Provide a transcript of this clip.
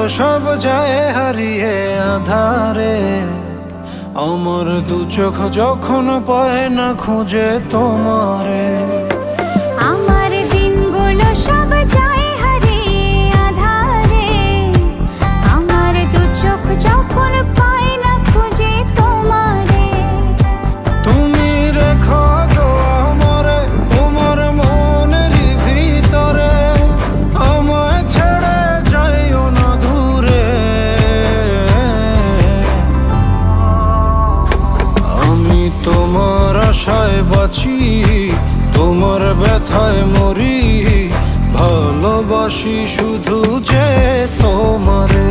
সব যায় হারিয়ে আধারে, আমার দু চোখ যখন পায় না খুঁজে তোমারে। আমার দিনগুলো সব যায় হারিয়ে আঁধারে, আমার দু চোখ যখন পায় না খুঁজে তোমারে। তুমি রেখো গো আমারে তোমার মনের ভিতরে, আমায় ছেড়ে যাইও না দূরে। আমি তোমার আশায় বাঁচি, তোমার ব্যথায় মরি, ভালোবাসি শুধু যে তোমারে।